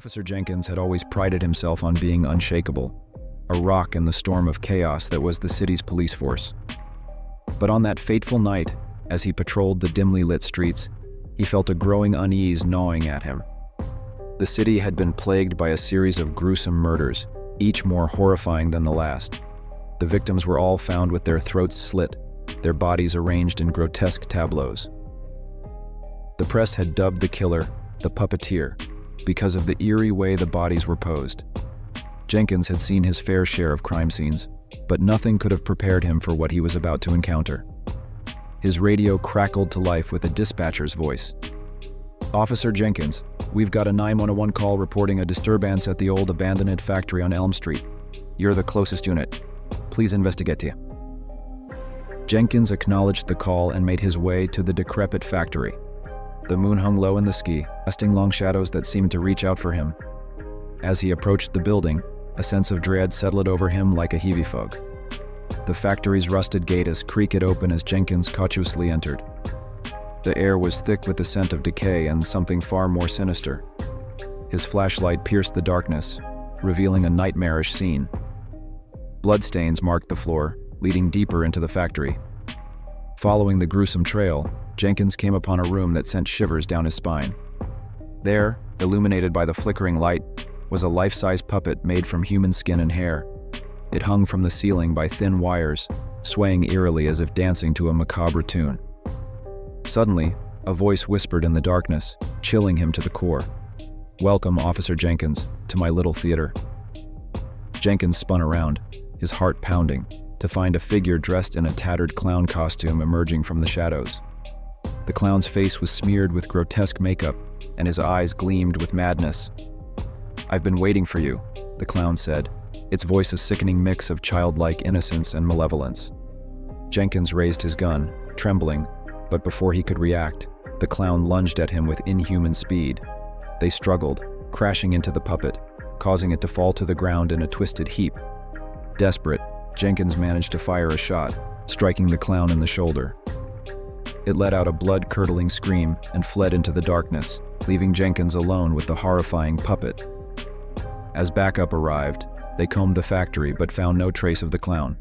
Officer Jenkins had always prided himself on being unshakable, a rock in the storm of chaos that was the city's police force. But on that fateful night, as he patrolled the dimly lit streets, he felt a growing unease gnawing at him. The city had been plagued by a series of gruesome murders, each more horrifying than the last. The victims were all found with their throats slit, their bodies arranged in grotesque tableaus. The press had dubbed the killer the Puppeteer because of the eerie way the bodies were posed. Jenkins had seen his fair share of crime scenes, but nothing could have prepared him for what he was about to encounter. His radio crackled to life with a dispatcher's voice. "Officer Jenkins, we've got a 911 call reporting a disturbance at the old abandoned factory on Elm Street. You're the closest unit. Please investigate." Jenkins acknowledged the call and made his way to the decrepit factory. The moon hung low in the sky, casting long shadows that seemed to reach out for him. As he approached the building, a sense of dread settled over him like a heavy fog. The factory's rusted gate creaked open as Jenkins cautiously entered. The air was thick with the scent of decay and something far more sinister. His flashlight pierced the darkness, revealing a nightmarish scene. Bloodstains marked the floor, leading deeper into the factory. Following the gruesome trail, Jenkins came upon a room that sent shivers down his spine. There, illuminated by the flickering light, was a life-size puppet made from human skin and hair. It hung from the ceiling by thin wires, swaying eerily as if dancing to a macabre tune. Suddenly, a voice whispered in the darkness, chilling him to the core. "Welcome, Officer Jenkins, to my little theater." Jenkins spun around, his heart pounding, to find a figure dressed in a tattered clown costume emerging from the shadows. The clown's face was smeared with grotesque makeup, and his eyes gleamed with madness. "I've been waiting for you," the clown said, its voice a sickening mix of childlike innocence and malevolence. Jenkins raised his gun, trembling, but before he could react, the clown lunged at him with inhuman speed. They struggled, crashing into the puppet, causing it to fall to the ground in a twisted heap. Desperate, Jenkins managed to fire a shot, striking the clown in the shoulder. It let out a blood-curdling scream and fled into the darkness, leaving Jenkins alone with the horrifying puppet. As backup arrived, they combed the factory but found no trace of the clown.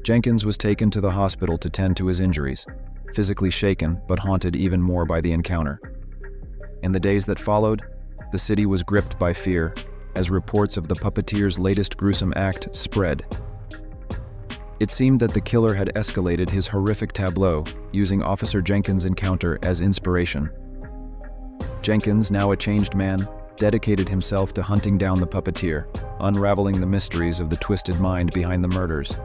Jenkins was taken to the hospital to tend to his injuries, physically shaken but haunted even more by the encounter. In the days that followed, the city was gripped by fear as reports of the Puppeteer's latest gruesome act spread. It seemed that the killer had escalated his horrific tableau, using Officer Jenkins' encounter as inspiration. Jenkins, now a changed man, dedicated himself to hunting down the Puppeteer, unraveling the mysteries of the twisted mind behind the murders.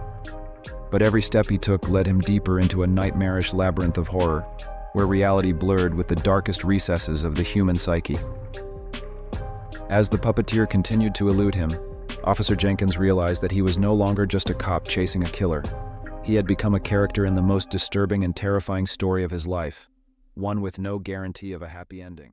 But every step he took led him deeper into a nightmarish labyrinth of horror, where reality blurred with the darkest recesses of the human psyche. As the Puppeteer continued to elude him, Officer Jenkins realized that he was no longer just a cop chasing a killer. He had become a character in the most disturbing and terrifying story of his life, one with no guarantee of a happy ending.